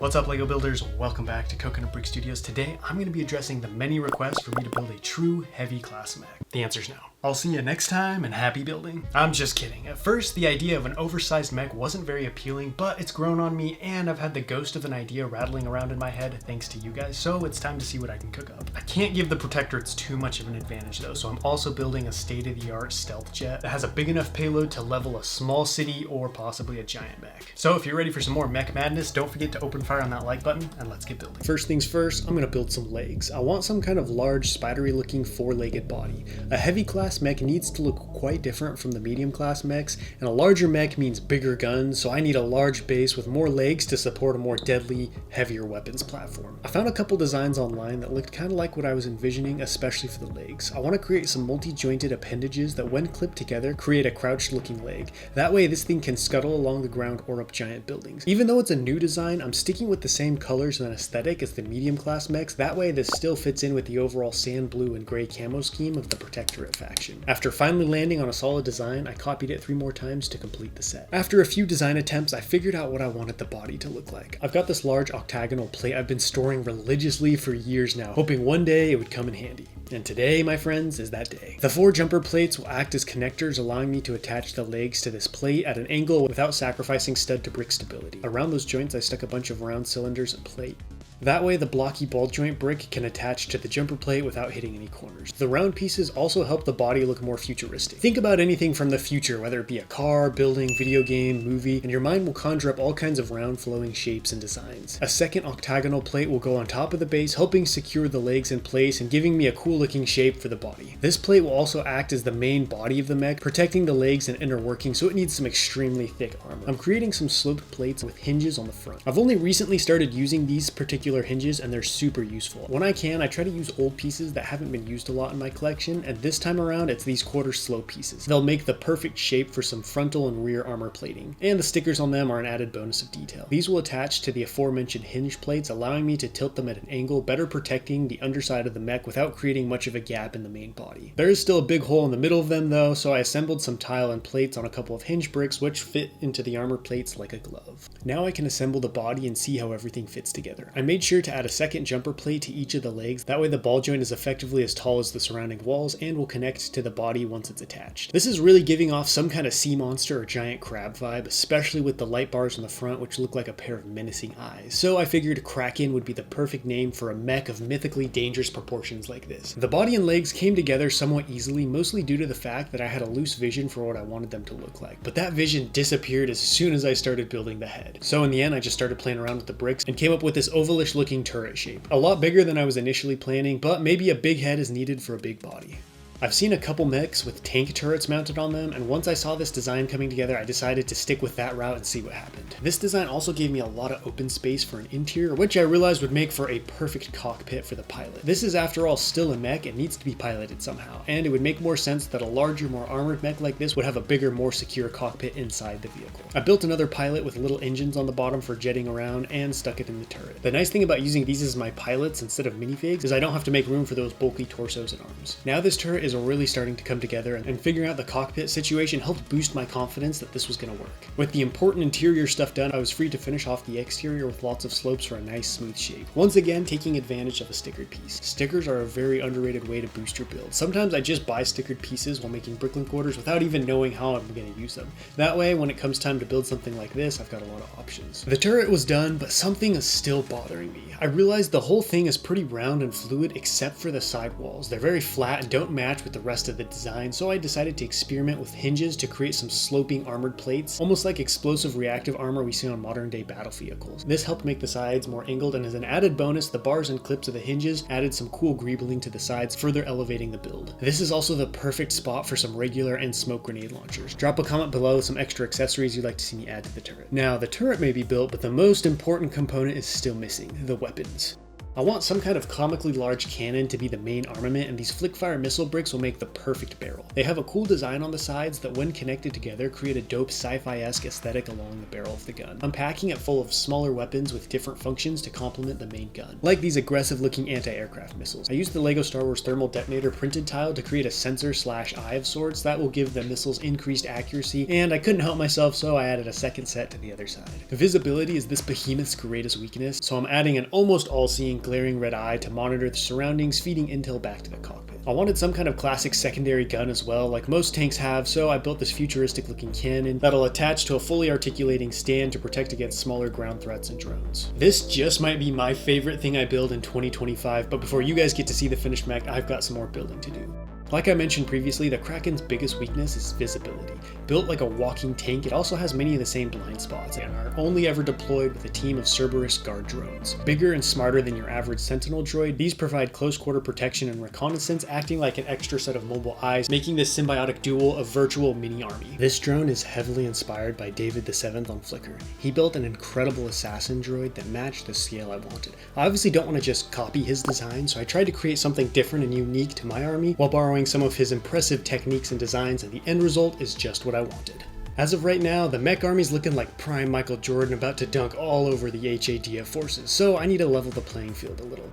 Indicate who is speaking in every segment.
Speaker 1: What's up, LEGO builders? Welcome back to Coconut Brick Studios. Today, I'm going to be addressing the many requests for me to build a true heavy class mech. The answer's no. I'll see you next time and happy building. I'm just kidding. At first, the idea of an oversized mech wasn't very appealing, but it's grown on me and I've had the ghost of an idea rattling around in my head thanks to you guys, so it's time to see what I can cook up. I can't give the protectorates too much of an advantage though, so I'm also building a state-of-the-art stealth jet that has a big enough payload to level a small city or possibly a giant mech. So if you're ready for some more mech madness, don't forget to open fire on that like button and let's get building. First things first, I'm going to build some legs. I want some kind of large spidery looking four-legged body. A heavy class mech needs to look quite different from the medium class mechs, and a larger mech means bigger guns, so I need a large base with more legs to support a more deadly, heavier weapons platform. I found a couple designs online that looked kind of like what I was envisioning, especially for the legs. I want to create some multi-jointed appendages that when clipped together create a crouched looking leg. That way this thing can scuttle along the ground or up giant buildings. Even though it's a new design, I'm sticking with the same colors and aesthetic as the medium class mechs, that way this still fits in with the overall sand blue and gray camo scheme of the protectorate faction. After finally landing on a solid design, I copied it 3 more times to complete the set. After a few design attempts, I figured out what I wanted the body to look like. I've got this large octagonal plate I've been storing religiously for years now, hoping one day it would come in handy. And today, my friends, is that day. The 4 jumper plates will act as connectors, allowing me to attach the legs to this plate at an angle without sacrificing stud to brick stability. Around those joints, I stuck a bunch of round cylinders and plate. That way the blocky ball joint brick can attach to the jumper plate without hitting any corners. The round pieces also help the body look more futuristic. Think about anything from the future, whether it be a car, building, video game, movie, and your mind will conjure up all kinds of round flowing shapes and designs. A second octagonal plate will go on top of the base, helping secure the legs in place and giving me a cool looking shape for the body. This plate will also act as the main body of the mech, protecting the legs and inner working, so it needs some extremely thick armor. I'm creating some sloped plates with hinges on the front. I've only recently started using these particular hinges and they're super useful. When I can, I try to use old pieces that haven't been used a lot in my collection, and this time around it's these quarter slope pieces. They'll make the perfect shape for some frontal and rear armor plating, and the stickers on them are an added bonus of detail. These will attach to the aforementioned hinge plates, allowing me to tilt them at an angle, better protecting the underside of the mech without creating much of a gap in the main body. There is still a big hole in the middle of them though, so I assembled some tile and plates on a couple of hinge bricks which fit into the armor plates like a glove. Now I can assemble the body and see how everything fits together. I made sure to add a second jumper plate to each of the legs, that way the ball joint is effectively as tall as the surrounding walls and will connect to the body once it's attached. This is really giving off some kind of sea monster or giant crab vibe, especially with the light bars on the front which look like a pair of menacing eyes. So I figured Kraken would be the perfect name for a mech of mythically dangerous proportions like this. The body and legs came together somewhat easily, mostly due to the fact that I had a loose vision for what I wanted them to look like, but that vision disappeared as soon as I started building the head. So in the end I just started playing around with the bricks and came up with this ovalish looking turret shape. A lot bigger than I was initially planning, but maybe a big head is needed for a big body. I've seen a couple mechs with tank turrets mounted on them, and once I saw this design coming together, I decided to stick with that route and see what happened. This design also gave me a lot of open space for an interior, which I realized would make for a perfect cockpit for the pilot. This is after all still a mech and needs to be piloted somehow, and it would make more sense that a larger, more armored mech like this would have a bigger, more secure cockpit inside the vehicle. I built another pilot with little engines on the bottom for jetting around and stuck it in the turret. The nice thing about using these as my pilots instead of minifigs is I don't have to make room for those bulky torsos and arms. Now this turret is really starting to come together, and figuring out the cockpit situation helped boost my confidence that this was going to work. With the important interior stuff done, I was free to finish off the exterior with lots of slopes for a nice smooth shape. Once again, taking advantage of a stickered piece. Stickers are a very underrated way to boost your build. Sometimes I just buy stickered pieces while making bricklink orders without even knowing how I'm going to use them. That way, when it comes time to build something like this, I've got a lot of options. The turret was done, but something is still bothering me. I realized the whole thing is pretty round and fluid except for the side walls. They're very flat and don't match with the rest of the design, so I decided to experiment with hinges to create some sloping armored plates, almost like explosive reactive armor we see on modern day battle vehicles. This helped make the sides more angled, and as an added bonus, the bars and clips of the hinges added some cool greebling to the sides, further elevating the build. This is also the perfect spot for some regular and smoke grenade launchers. Drop a comment below with some extra accessories you'd like to see me add to the turret. Now, the turret may be built, but the most important component is still missing: the weapons. I want some kind of comically large cannon to be the main armament, and these flick-fire missile bricks will make the perfect barrel. They have a cool design on the sides that when connected together create a dope sci-fi-esque aesthetic along the barrel of the gun. I'm packing it full of smaller weapons with different functions to complement the main gun, like these aggressive looking anti-aircraft missiles. I used the LEGO Star Wars thermal detonator printed tile to create a sensor/eye of sorts that will give the missiles increased accuracy, and I couldn't help myself, so I added a second set to the other side. Visibility is this behemoth's greatest weakness, so I'm adding an almost all-seeing glaring red eye to monitor the surroundings, feeding intel back to the cockpit. I wanted some kind of classic secondary gun as well, like most tanks have, so I built this futuristic looking cannon that'll attach to a fully articulating stand to protect against smaller ground threats and drones. This just might be my favorite thing I build in 2025, but before you guys get to see the finished mech, I've got some more building to do. Like I mentioned previously, the Kraken's biggest weakness is visibility. Built like a walking tank, it also has many of the same blind spots and are only ever deployed with a team of Cerberus guard drones. Bigger and smarter than your average Sentinel droid, these provide close quarter protection and reconnaissance, acting like an extra set of mobile eyes, making this symbiotic duel a virtual mini army. This drone is heavily inspired by David VII on Flickr. He built an incredible assassin droid that matched the scale I wanted. I obviously don't want to just copy his design, so I tried to create something different and unique to my army while borrowing some of his impressive techniques and designs, and the end result is just what I wanted. As of right now, the mech army's looking like prime Michael Jordan about to dunk all over the HADF forces, so I need to level the playing field a little.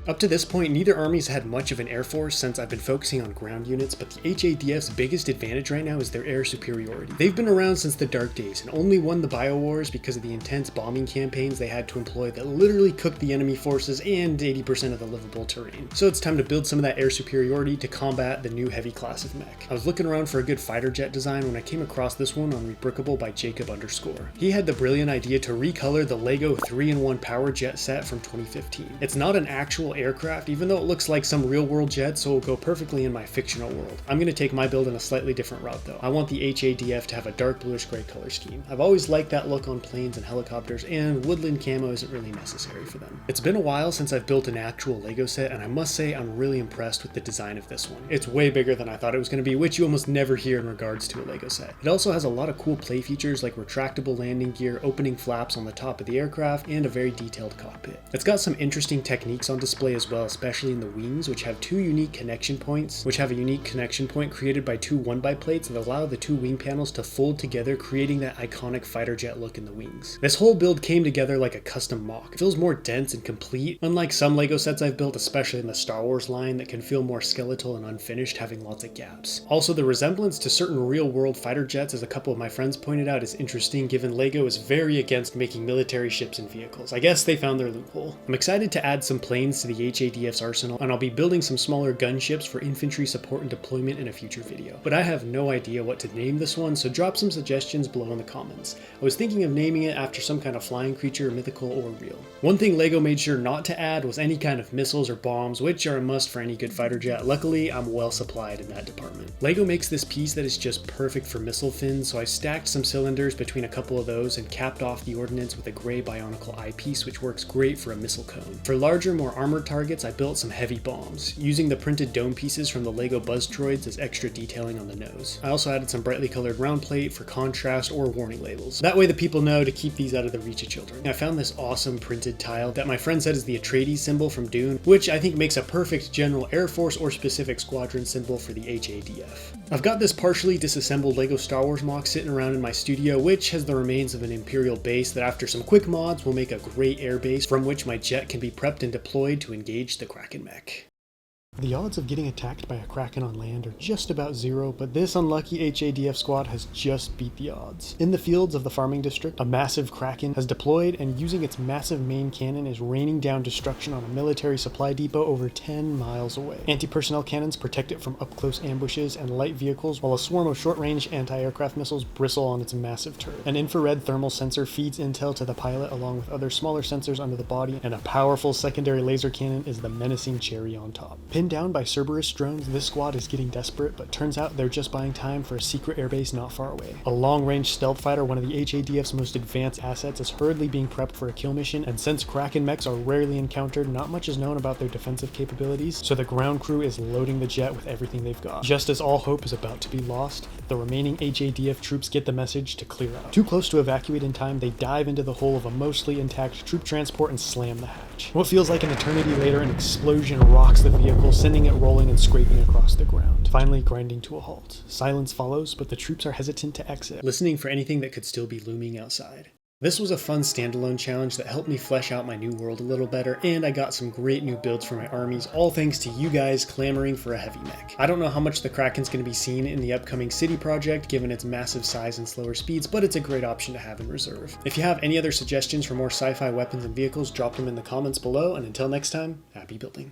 Speaker 1: Up to this point, neither army's had much of an air force since I've been focusing on ground units, but the HADF's biggest advantage right now is their air superiority. They've been around since the dark days and only won the biowars because of the intense bombing campaigns they had to employ that literally cooked the enemy forces and 80% of the livable terrain. So it's time to build some of that air superiority to combat the new heavy class of mech. I was looking around for a good fighter jet design when I came across this one on Rebrickable by Jacob_. He had the brilliant idea to recolor the LEGO 3-in-1 power jet set from 2015. It's not an actual aircraft, even though it looks like some real-world jet, so it'll go perfectly in my fictional world. I'm going to take my build in a slightly different route though. I want the HADF to have a dark bluish gray color scheme. I've always liked that look on planes and helicopters, and woodland camo isn't really necessary for them. It's been a while since I've built an actual LEGO set, and I must say I'm really impressed with the design of this one. It's way bigger than I thought it was going to be, which you almost never hear in regards to a LEGO set. It also has a lot of cool play features like retractable landing gear, opening flaps on the top of the aircraft, and a very detailed cockpit. It's got some interesting techniques on display as well, especially in the wings, which have two unique connection points, a unique connection point created by two 1x plates that allow the two wing panels to fold together, creating that iconic fighter jet look in the wings. This whole build came together like a custom mock. It feels more dense and complete, unlike some LEGO sets I've built, especially in the Star Wars line that can feel more skeletal and unfinished, having lots of gaps. Also, the resemblance to certain real-world fighter jets, as a couple of my friends pointed out, is interesting given LEGO is very against making military ships and vehicles. I guess they found their loophole. I'm excited to add some planes to the HADF's arsenal, and I'll be building some smaller gunships for infantry support and deployment in a future video. But I have no idea what to name this one, so drop some suggestions below in the comments. I was thinking of naming it after some kind of flying creature, mythical or real. One thing LEGO made sure not to add was any kind of missiles or bombs, which are a must for any good fighter jet. Luckily, I'm well supplied in that department. LEGO makes this piece that is just perfect for missile fins, so I stacked some cylinders between a couple of those and capped off the ordnance with a gray bionicle eyepiece, which works great for a missile cone. For larger, more armored targets, I built some heavy bombs, using the printed dome pieces from the LEGO Buzz droids as extra detailing on the nose. I also added some brightly colored round plate for contrast or warning labels. That way the people know to keep these out of the reach of children. I found this awesome printed tile that my friend said is the Atreides symbol from Dune, which I think makes a perfect general Air Force or specific squadron symbol for the HADF. I've got this partially disassembled LEGO Star Wars mock sitting around in my studio, which has the remains of an Imperial base that after some quick mods will make a great air base from which my jet can be prepped and deployed to engage the Kraken mech. The odds of getting attacked by a Kraken on land are just about zero, but this unlucky HADF squad has just beat the odds. In the fields of the farming district, a massive Kraken has deployed and using its massive main cannon is raining down destruction on a military supply depot over 10 miles away. Anti-personnel cannons protect it from up-close ambushes and light vehicles, while a swarm of short-range anti-aircraft missiles bristle on its massive turret. An infrared thermal sensor feeds intel to the pilot along with other smaller sensors under the body, and a powerful secondary laser cannon is the menacing cherry on top. Pinned down by Cerberus drones, this squad is getting desperate, but turns out they're just buying time for a secret airbase not far away. A long-range stealth fighter, one of the HADF's most advanced assets, is hurriedly being prepped for a kill mission, and since Kraken mechs are rarely encountered, not much is known about their defensive capabilities, so the ground crew is loading the jet with everything they've got. Just as all hope is about to be lost, the remaining HADF troops get the message to clear out. Too close to evacuate in time, they dive into the hull of a mostly intact troop transport and slam the hatch. What feels like an eternity later, an explosion rocks the vehicle, sending it rolling and scraping across the ground, finally grinding to a halt. Silence follows, but the troops are hesitant to exit, listening for anything that could still be looming outside. This was a fun standalone challenge that helped me flesh out my new world a little better, and I got some great new builds for my armies, all thanks to you guys clamoring for a heavy mech. I don't know how much the Kraken's going to be seen in the upcoming city project given its massive size and slower speeds, but it's a great option to have in reserve. If you have any other suggestions for more sci-fi weapons and vehicles, drop them in the comments below, and until next time, happy building.